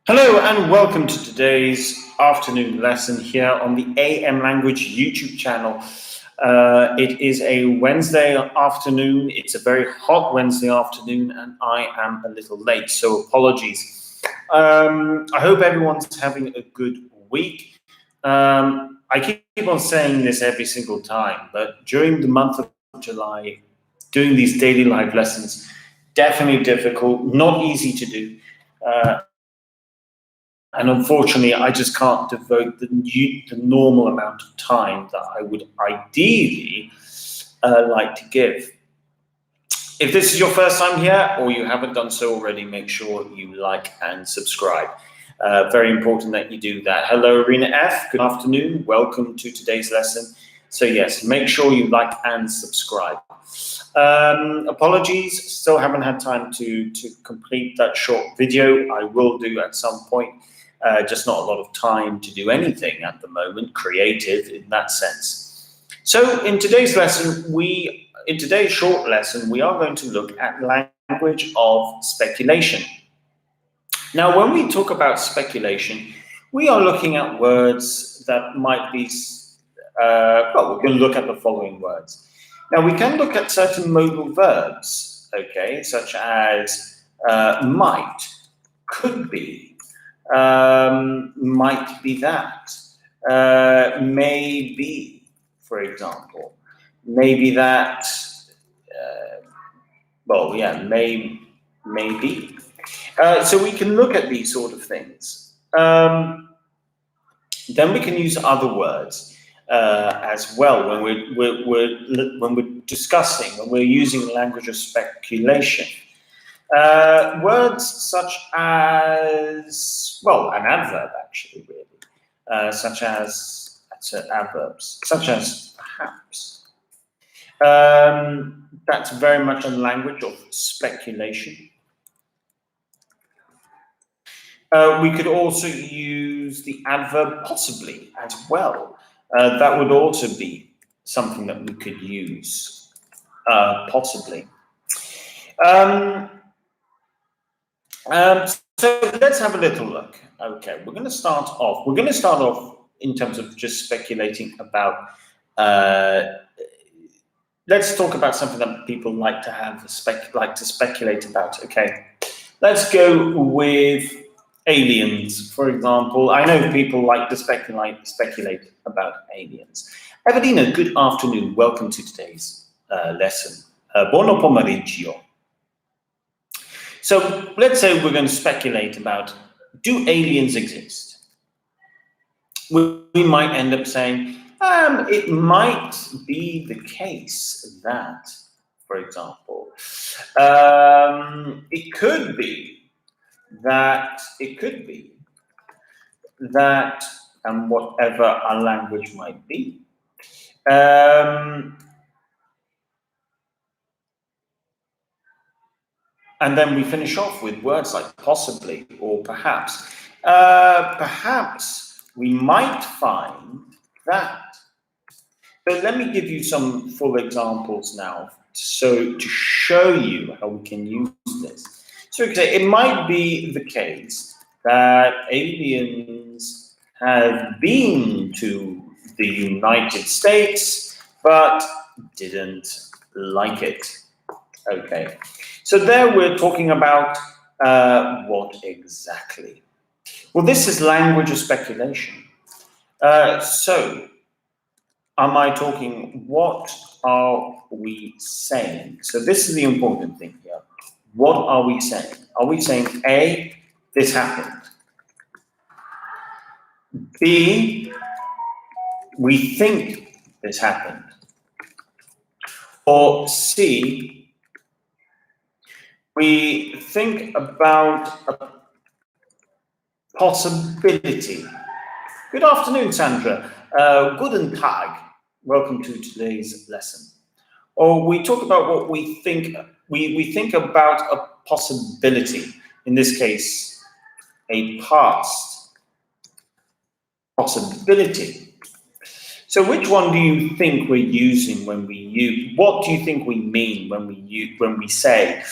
Hello and welcome to today's afternoon lesson here on the AM Language YouTube channel. It is a Wednesday afternoon. It's a very hot Wednesday afternoon and I am a little late, so apologies. I hope everyone's having a good week. I keep on saying this every single time, but during the month of July, doing these daily live lessons, definitely difficult, not easy to do. And unfortunately, I just can't devote the normal amount of time that I would ideally like to give. If this is your first time here or you haven't done so already, make sure you like and subscribe. Very important that you do that. Hello, Arena F. Good afternoon. Welcome to today's lesson. So yes, make sure you like and subscribe. Apologies, still haven't had time to complete that short video. I will do at some point. Just not a lot of time to do anything at the moment, creative in that sense. So in today's lesson, in today's short lesson, we are going to look at language of speculation. Now, when we talk about speculation, we are looking at words that might be, we're going to look at the following words. Now, we can look at certain modal verbs, okay, such as might, could be, might be that, may be, for example, maybe that, may be. So we can look at these sort of things. Then we can use other words as well when we're discussing, when we're using the language of speculation. Words such as, an adverb actually, really, such as adverbs, such as perhaps. That's very much a language of speculation. We could also use the adverb possibly as well. That would also be something that we could use, possibly. So let's have a little look. Okay, we're going to start off in terms of just speculating about. Let's talk about something that people like to speculate about. Okay, let's go with aliens, for example. I know people like to speculate about aliens. Evelina, good afternoon. Welcome to today's lesson. Buon pomeriggio. So let's say we're going to speculate about, do aliens exist? We might end up saying, it might be the case that, for example, it could be that, and whatever our language might be. And then we finish off with words like possibly or perhaps. Perhaps we might find that. So let me give you some full examples now, so to show you how we can use this. So it might be the case that aliens have been to the United States, but didn't like it. Okay. So there we're talking about what exactly? Well, this is language of speculation. So am I talking, what are we saying? So this is the important thing here. What are we saying? Are we saying A, this happened? B, we think this happened? Or C, we think about a possibility. Good afternoon, Sandra. Guten Tag. Welcome to today's lesson. Or we talk about what we think. We think about a possibility. In this case, a past possibility. So which one do you think we're using when we use? What do you think we mean when we say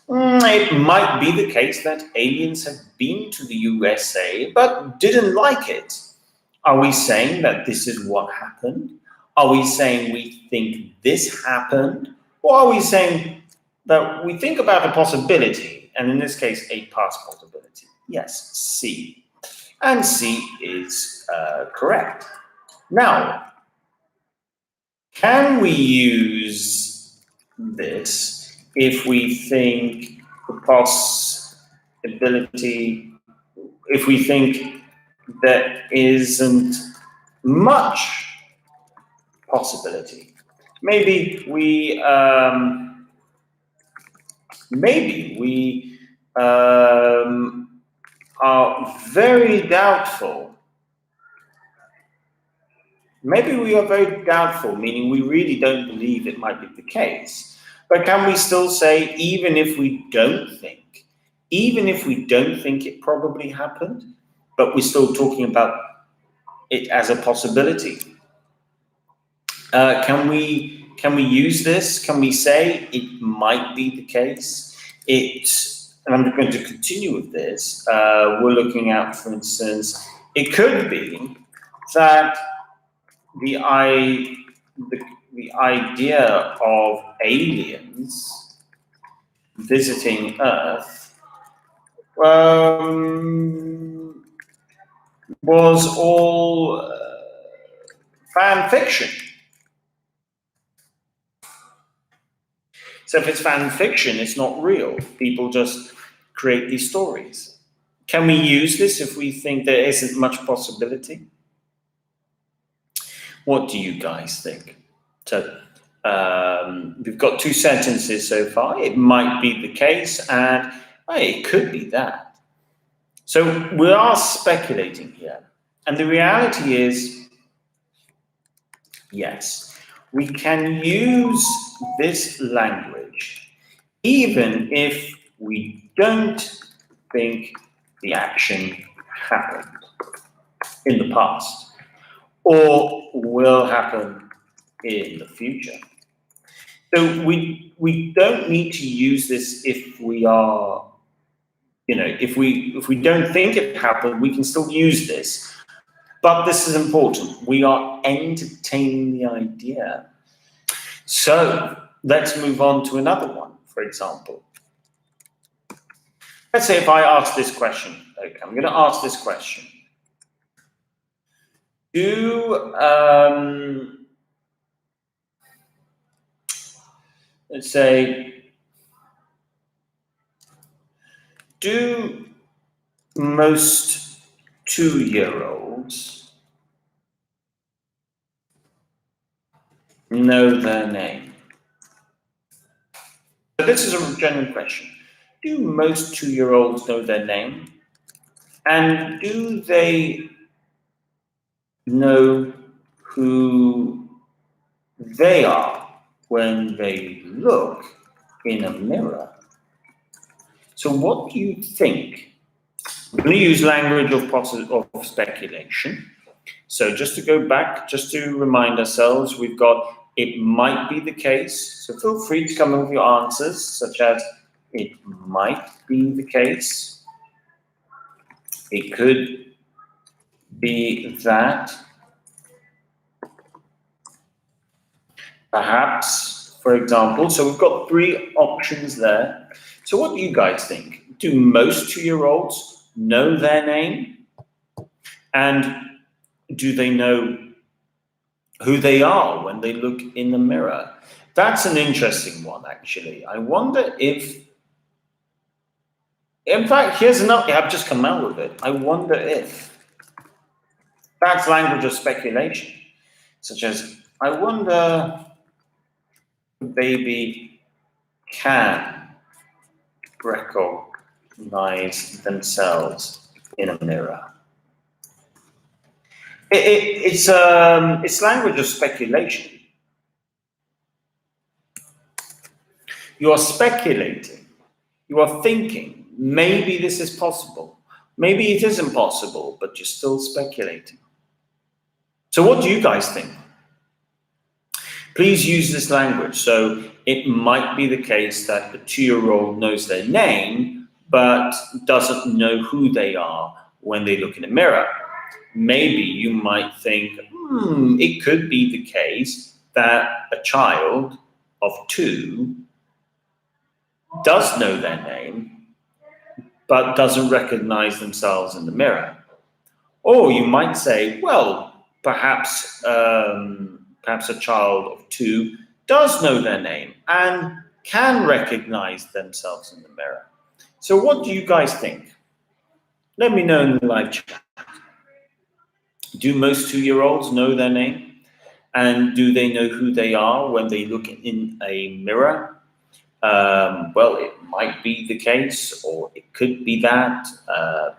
It might be the case that aliens have been to the USA but didn't like it. Are we saying that this is what happened? Are we saying we think this happened? Or are we saying that we think about a possibility, and in this case, a past possibility? Yes, C. And C is correct. Now, can we use this if we think the possibility, if we think there isn't much possibility? Maybe we are very doubtful. Maybe we are very doubtful, meaning we really don't believe it might be the case. But can we still say, even if we don't think it probably happened, but we're still talking about it as a possibility? Can we use this? Can we say it might be the case? And I'm going to continue with this. We're looking at, for instance, it could be that the idea of aliens visiting Earth was all fan fiction. So if it's fan fiction, it's not real. People just create these stories. Can we use this if we think there isn't much possibility? What do you guys think? So we've got two sentences so far. It might be the case, and it could be that. So we are speculating here. And the reality is, yes, we can use this language even if we don't think the action happened in the past or will happen in the future. So we don't need to use this if we are, if we don't think it happened, we can still use this. But this is important. We are entertaining the idea. So let's move on to another one, for example. Let's say if I ask this question. Okay, I'm going to ask this question. Let's say, do most 2-year-olds know their name? So this is a general question. Do most 2-year-olds know their name? And do they know who they are when they look in a mirror? So what do you think? We're going to use language of speculation. So just to go back, just to remind ourselves, we've got it might be the case. So feel free to come up with your answers, such as it might be the case. It could be that. Perhaps, for example. So we've got 3 options there. So what do you guys think? Do most 2-year-olds know their name? And do they know who they are when they look in the mirror? That's an interesting one, actually. I wonder if, in fact, here's another, I've just come out with it. I wonder if, that's language of speculation, such as, I wonder if a baby can recognize themselves in a mirror. It's language of speculation. You are speculating. You are thinking, maybe this is possible. Maybe it isn't possible, but you're still speculating. So what do you guys think? Please use this language. So it might be the case that the 2-year-old knows their name, but doesn't know who they are when they look in a mirror. Maybe you might think, it could be the case that a child of 2 does know their name, but doesn't recognize themselves in the mirror. Or you might say, well, perhaps a child of 2 does know their name and can recognize themselves in the mirror. So what do you guys think? Let me know in the live chat. Do most 2-year-olds know their name? And do they know who they are when they look in a mirror? Well, it might be the case, or it could be that,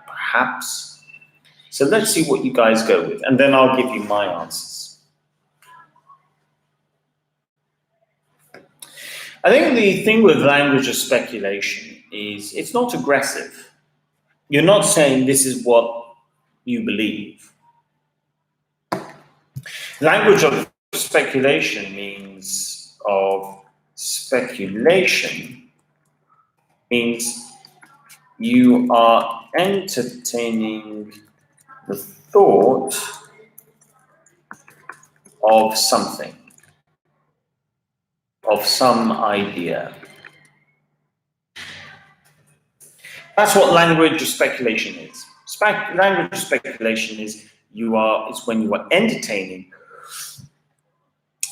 perhaps. So let's see what you guys go with, and then I'll give you my answers. I think the thing with language of speculation is it's not aggressive. You're not saying this is what you believe. Language of speculation means you are entertaining the thought of something, of some idea. That's what language of speculation is. Language of speculation is when you are entertaining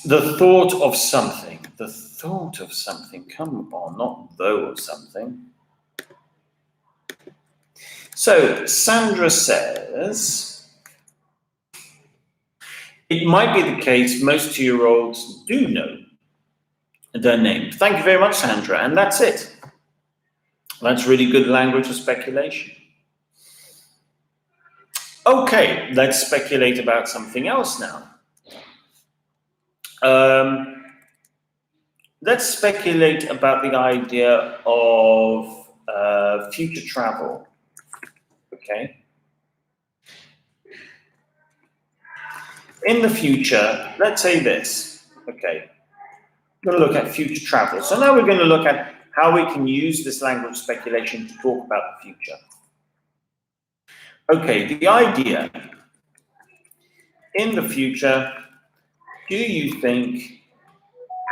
the thought of something. The thought of something. Come on, not though of something. So Sandra says, it might be the case most 2-year-olds do know their name. Thank you very much, Sandra, and that's it. That's really good language of speculation. Okay, let's speculate about something else now. Let's speculate about the idea of future travel. Okay. In the future, let's say this. Okay. We're going to look at future travel. So now we're going to look at how we can use this language speculation to talk about the future. Okay, the idea. In the future, do you think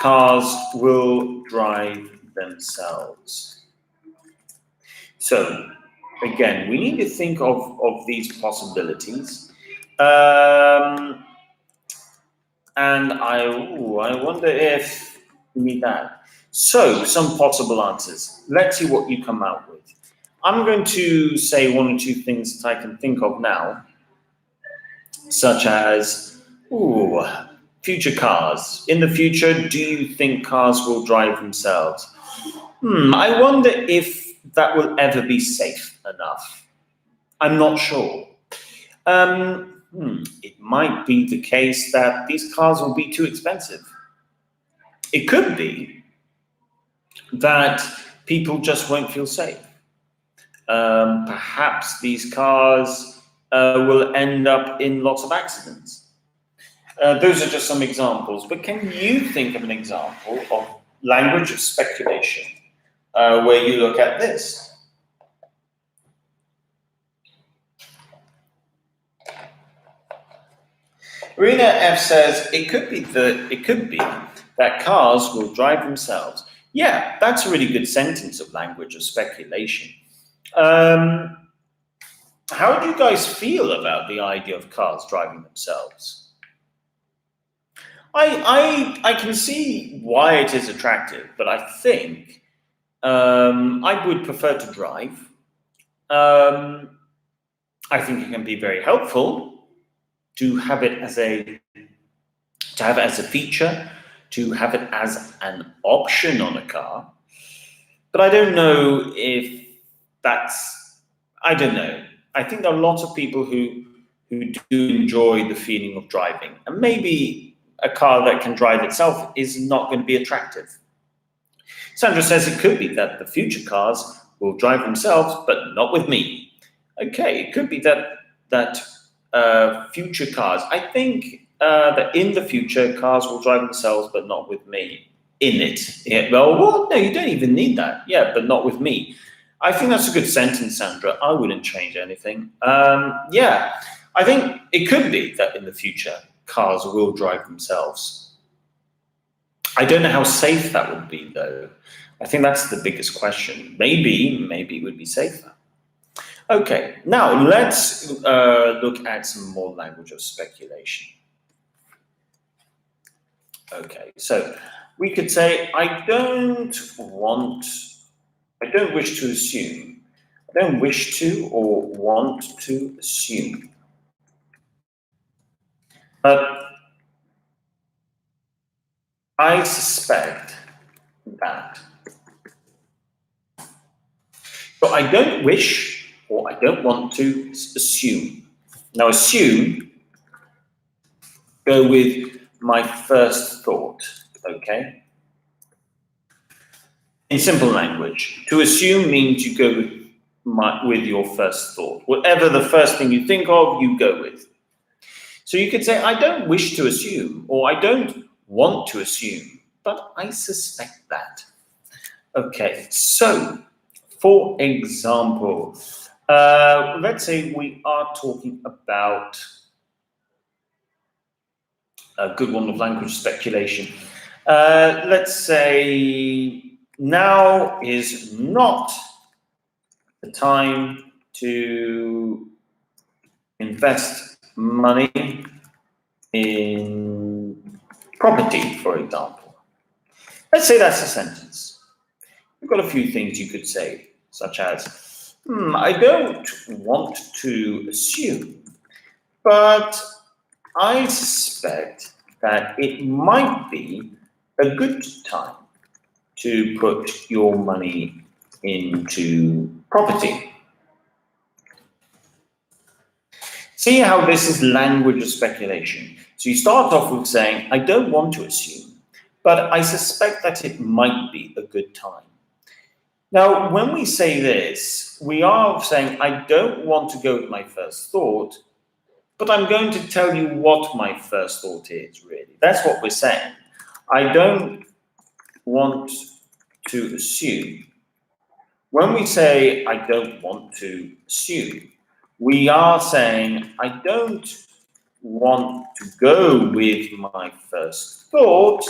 cars will drive themselves? So, again, we need to think of these possibilities. And I wonder if we need that. So, some possible answers. Let's see what you come out with. I'm going to say 1 or 2 things that I can think of now, such as, future cars. In the future, do you think cars will drive themselves? I wonder if that will ever be safe enough. I'm not sure. It might be the case that these cars will be too expensive. It could be that people just won't feel safe. Perhaps these cars will end up in lots of accidents. Those are just some examples, but can you think of an example of language of speculation where you look at this? Rena F says it could be that cars will drive themselves. Yeah, that's a really good sentence of language of speculation. How do you guys feel about the idea of cars driving themselves? I can see why it is attractive, but I think I would prefer to drive. I think it can be very helpful to have it as a feature, to have it as an option on a car. But I don't know if I don't know. I think there are lots of people who do enjoy the feeling of driving. And maybe a car that can drive itself is not going to be attractive. Sandra says it could be that the future cars will drive themselves, but not with me. Okay, it could be that future cars. I think that in the future cars will drive themselves, but not with me in it. Yeah, well, no, you don't even need that. Yeah, but not with me. I think that's a good sentence, Sandra. I wouldn't change anything. Yeah, I think it could be that in the future cars will drive themselves. I don't know how safe that would be, though. I think that's the biggest question. Maybe it would be safer. Okay, now let's look at some more language of speculation. Okay, so we could say, I don't wish to assume. I don't wish to or want to assume. But I suspect that. So I don't wish or I don't want to assume. Now assume, go with my first thought, okay? In simple language, to assume means you go with your first thought. Whatever the first thing you think of, you go with. So you could say, I don't wish to assume, or I don't want to assume, but I suspect that. Okay, so for example, let's say we are talking about a good one of language speculation. Let's say now is not the time to invest money in property, for example. Let's say that's a sentence. You've got a few things you could say, such as, I don't want to assume, but I suspect that it might be a good time to put your money into property. See how this is language of speculation. So you start off with saying, I don't want to assume, but I suspect that it might be a good time. Now, when we say this, we are saying, I don't want to go with my first thought, but I'm going to tell you what my first thought is, really. That's what we're saying. I don't want to assume. When we say, I don't want to assume, we are saying, I don't want to go with my first thought,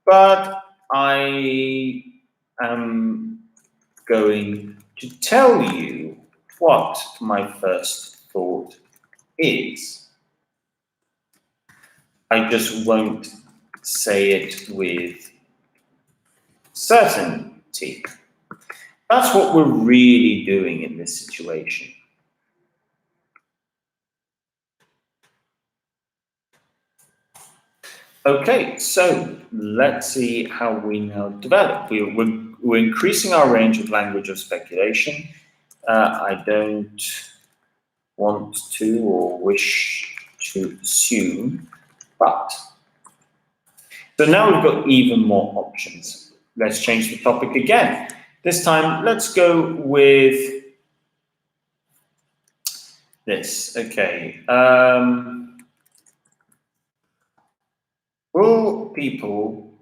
but I am going to tell you what my first thought is. I just won't say it with certainty. That's what we're really doing in this situation. Okay, so let's see how we now develop. We're increasing our range of language of speculation. I don't want to or wish to assume, but. So now we've got even more options. Let's change the topic again. This time, let's go with this. Okay. Will people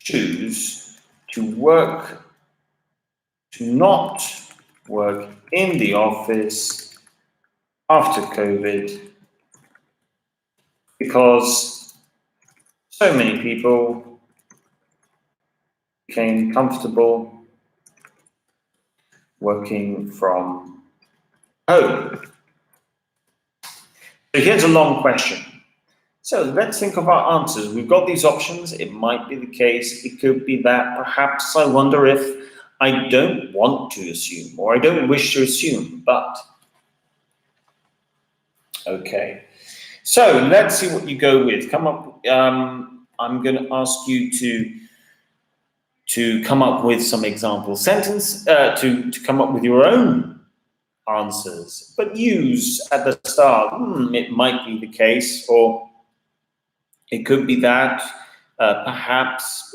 choose to not work in the office after COVID because so many people became comfortable working from home? So here's a long question. So let's think of our answers. We've got these options. It might be the case. It could be that. Perhaps I wonder if I don't want to assume or I don't wish to assume, but. Okay. So let's see what you go with. Come up. I'm going to ask you to come up with some example sentence, to come up with your own answers, but use at the start, it might be the case, or it could be that, perhaps,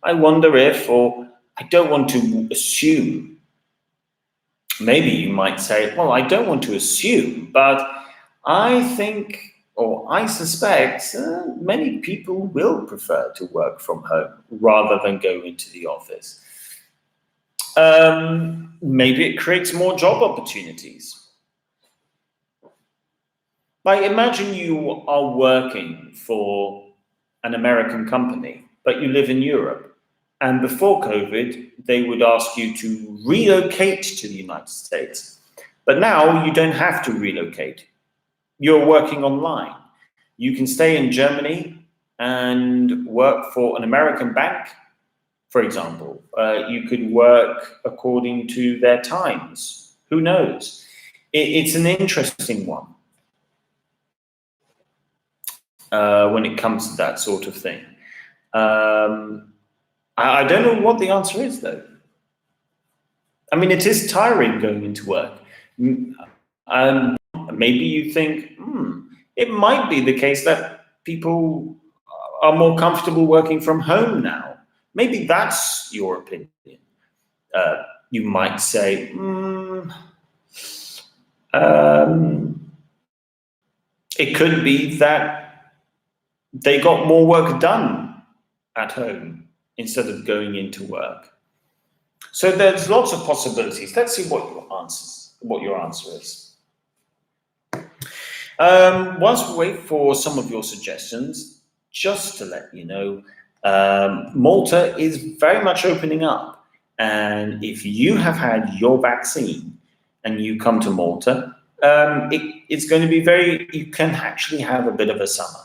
I wonder if, or I don't want to assume. Maybe you might say, well, I don't want to assume, but I think, or I suspect, many people will prefer to work from home rather than go into the office. Maybe it creates more job opportunities. Like, imagine you are working for an American company, but you live in Europe. And before COVID, they would ask you to relocate to the United States. But now you don't have to relocate. You're working online. You can stay in Germany and work for an American bank, for example. You could work according to their times. Who knows? It's an interesting one. When it comes to that sort of thing. I don't know what the answer is, though. I mean, it is tiring going into work. Maybe you think, it might be the case that people are more comfortable working from home now. Maybe that's your opinion. You might say, it could be that they got more work done at home instead of going into work. So there's lots of possibilities. Let's see what your answer is. Whilst we wait for some of your suggestions, just to let you know, Malta is very much opening up. And if you have had your vaccine and you come to Malta, it's going to be you can actually have a bit of a summer.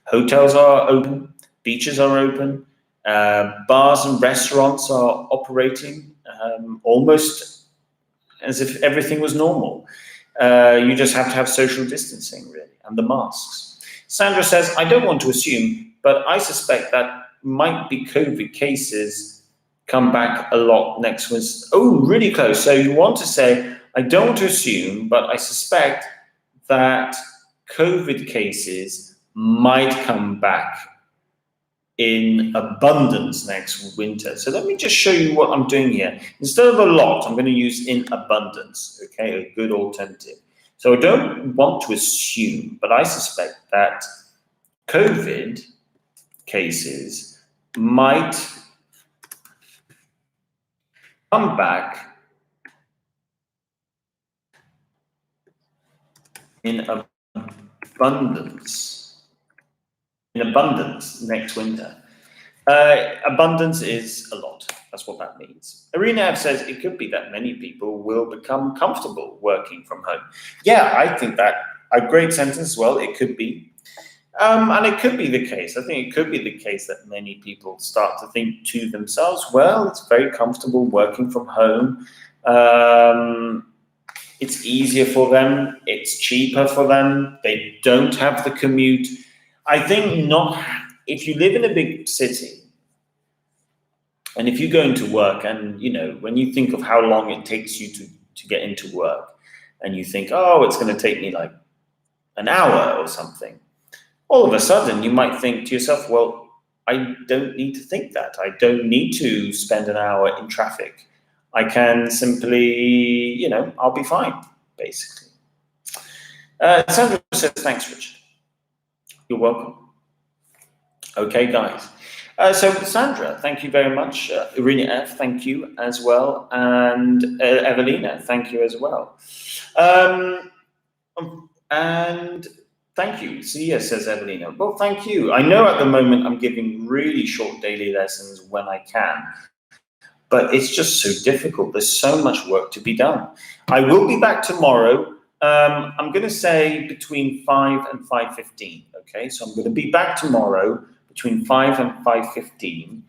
Hotels are open, beaches are open, bars and restaurants are operating almost as if everything was normal. You just have to have social distancing, really, and the masks. Sandra says, I don't want to assume, but I suspect that might be COVID cases come back a lot next week. Oh, really close. So you want to say, I don't want to assume, but I suspect that COVID cases might come back in abundance next winter. So let me just show you what I'm doing here. Instead of a lot, I'm going to use in abundance, okay, a good alternative. So I don't want to assume, but I suspect that COVID cases might come back in abundance. Next winter. Abundance is a lot. That's what that means. Arena says it could be that many people will become comfortable working from home. Yeah, I think that a great sentence as well. It could be. And it could be the case. I think it could be the case that many people start to think to themselves, well, it's very comfortable working from home. It's easier for them. It's cheaper for them. They don't have the commute. I think not. If you live in a big city, and if you go into work, and when you think of how long it takes you to get into work, and you think, oh, it's going to take me like an hour or something, all of a sudden you might think to yourself, well, I don't need to think that. I don't need to spend an hour in traffic. I can simply, I'll be fine, basically. Sandra says, thanks, Richard. You're welcome. Okay, guys. So Sandra, thank you very much. Irina F, thank you as well. And Evelina, thank you as well. And thank you. Sia says Evelina. Well, thank you. I know at the moment I'm giving really short daily lessons when I can, but it's just so difficult. There's so much work to be done. I will be back tomorrow. I'm going to say between 5 and 5:15. Okay, so I'm going to be back tomorrow between 5 and 5:15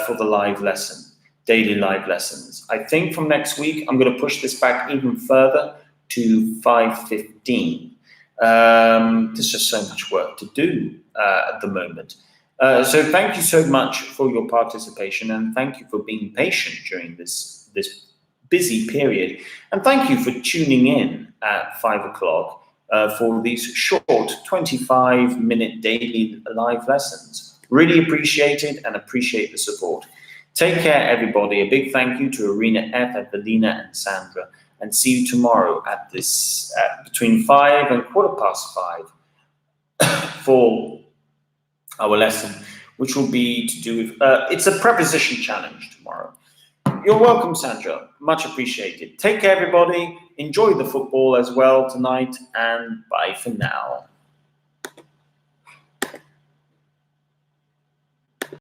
for the live lesson, daily live lessons. I think from next week, I'm going to push this back even further to 5:15. There's just so much work to do at the moment. So thank you so much for your participation, and thank you for being patient during this busy period. And thank you for tuning in at 5 o'clock for these short 25-minute daily live lessons. Really appreciate it and appreciate the support. Take care, everybody. A big thank you to Arena F, Evelina, and Sandra. and see you tomorrow at between 5 and 5:15 for our lesson, which will be to do with, it's a preposition challenge tomorrow. You're welcome, Sandra. Much appreciated. Take care, everybody. Enjoy the football as well tonight, and bye for now.